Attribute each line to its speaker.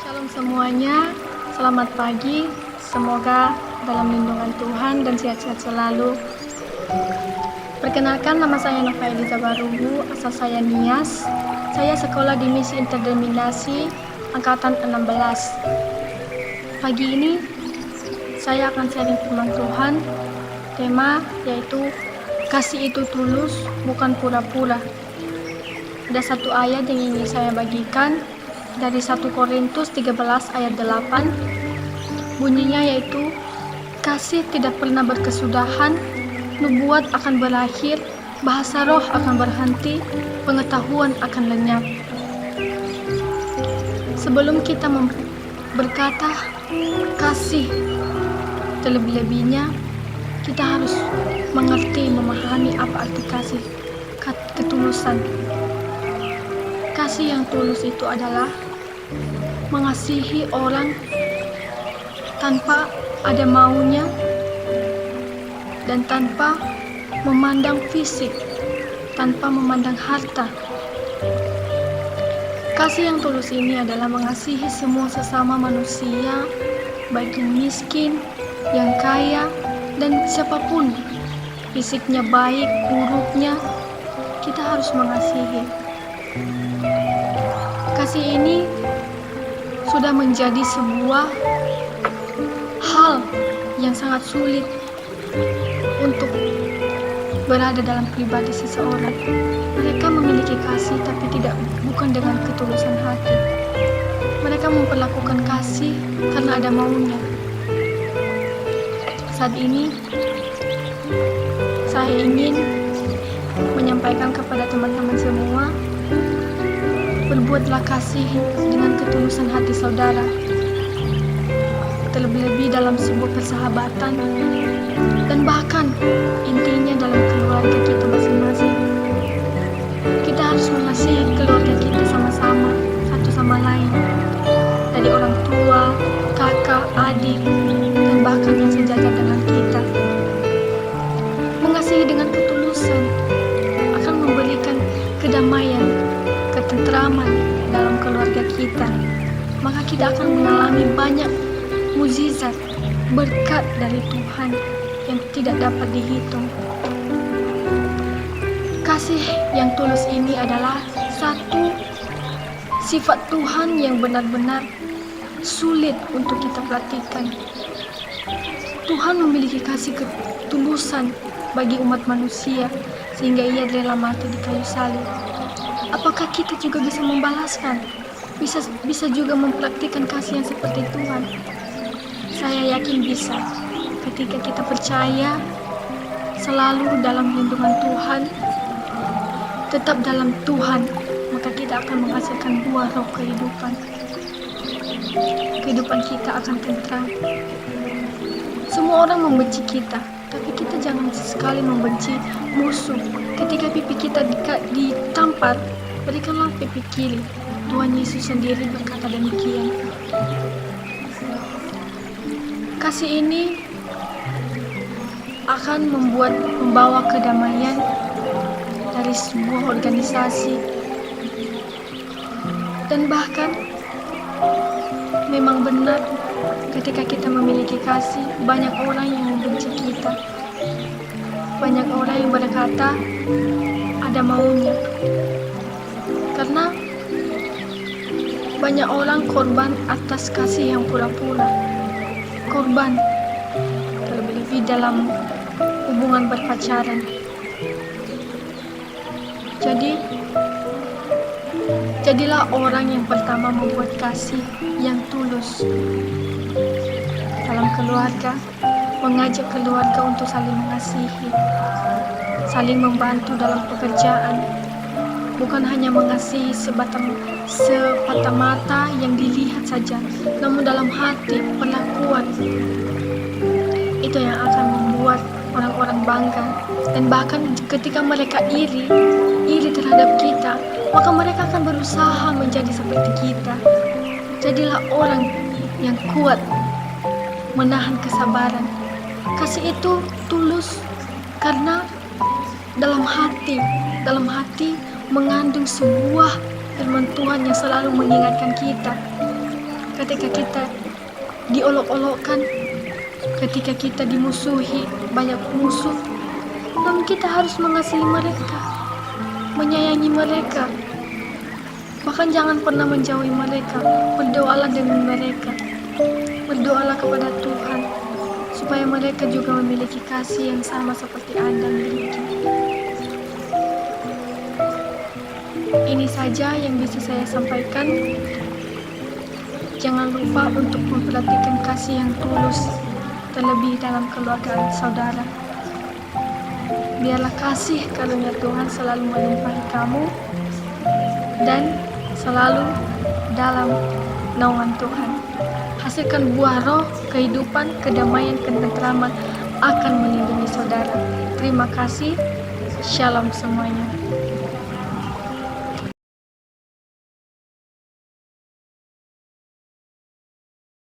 Speaker 1: Shalom semuanya, selamat pagi. Semoga dalam lindungan Tuhan dan sehat-sehat selalu. Perkenalkan, nama saya Nova Eliza Barugu, asal saya Nias. Saya sekolah di Misi Interdenominasi Angkatan 16. Pagi ini saya akan sharing firman Tuhan. Tema yaitu kasih itu tulus, bukan pura-pura. Ada satu ayat yang ingin saya bagikan dari 1 Korintus 13 ayat 8. Bunyinya yaitu, kasih tidak pernah berkesudahan, nubuat akan berakhir, bahasa roh akan berhenti, pengetahuan akan lenyap. Sebelum kita berkata kasih terlebih-lebihnya, kita harus mengerti, memahami apa arti kasih, ketulusan. Kasih yang tulus itu adalah mengasihi orang tanpa ada maunya dan tanpa memandang fisik, tanpa memandang harta. Kasih yang tulus ini adalah mengasihi semua sesama manusia, baik yang miskin, yang kaya, dan siapapun, fisiknya baik, buruknya, kita harus mengasihi. Kasih ini sudah menjadi sebuah hal yang sangat sulit untuk berada dalam pribadi seseorang. Mereka memiliki kasih tapi bukan dengan ketulusan hati. Mereka memperlakukan kasih karena ada maunya. Saat ini saya ingin menyampaikan kepada teman-teman semua, berbuatlah kasih dengan ketulusan hati saudara, terlebih-lebih dalam sebuah persahabatan dan bahkan intinya dalam keluarga kita masing-masing. Kita harus mengasihi keluarga kita sama-sama, satu sama lain, dari orang tua, kakak, adik, dan bahkan yang sejajar dengan kita. Mengasihi dengan ketulusan akan memberikan kedamaian, ketentraman dalam keluarga kita. Maka kita akan mengalami banyak mukjizat, berkat dari Tuhan yang tidak dapat dihitung. Kasih yang tulus ini adalah satu sifat Tuhan yang benar-benar sulit untuk kita perhatikan. Tuhan memiliki kasih ketulusan bagi umat manusia sehingga ia rela mati di kayu salib. Apakah kita juga bisa membalaskan? Bisa juga mempraktikkan kasih yang seperti Tuhan? Saya yakin bisa. Ketika kita percaya selalu dalam lindungan Tuhan, tetap dalam Tuhan, maka kita akan menghasilkan buah roh kehidupan. Kehidupan kita akan tentram. Semua orang membenci kita, tapi kita jangan sekali membenci musuh. Ketika pipi kita ditampar, berikanlah pipi kiri. Tuhan Yesus sendiri berkata demikian. Kasih ini akan membawa kedamaian dari sebuah organisasi, dan bahkan memang benar ketika kita memiliki kasih, banyak orang yang membenci kita, banyak orang yang berkata ada maunya, karena banyak orang korban atas kasih yang pura-pura, korban terlebih-lebih dalam hubungan berpacaran. Jadilah orang yang pertama membuat kasih yang tulus dalam keluarga, mengajak keluarga untuk saling mengasihi, saling membantu dalam pekerjaan, bukan hanya mengasihi sepatah mata yang dilihat saja, namun dalam hati, perlakuan. Itu yang akan membuat orang-orang bangga, dan bahkan ketika mereka iri terhadap kita, maka mereka akan berusaha menjadi seperti kita. Jadilah orang yang kuat, menahan kesabaran. Kasih itu tulus karena dalam hati mengandung sebuah firman Tuhan yang selalu mengingatkan kita ketika kita diolok-olokkan, ketika kita dimusuhi banyak musuh, namun kita harus mengasihi mereka, menyayangi mereka, bahkan jangan pernah menjauhi mereka. Berdoalah dengan mereka, berdoalah kepada Tuhan supaya mereka juga memiliki kasih yang sama seperti Anda miliki. Ini saja yang bisa saya sampaikan. Jangan lupa untuk memperhatikan kasih yang tulus, terlebih dalam keluarga saudara. Biarlah kasih karunia Tuhan selalu melimpahi kamu dan selalu dalam naungan Tuhan. Hasilkan buah roh, kehidupan, kedamaian, ketentraman akan melindungi saudara. Terima kasih. Shalom semuanya.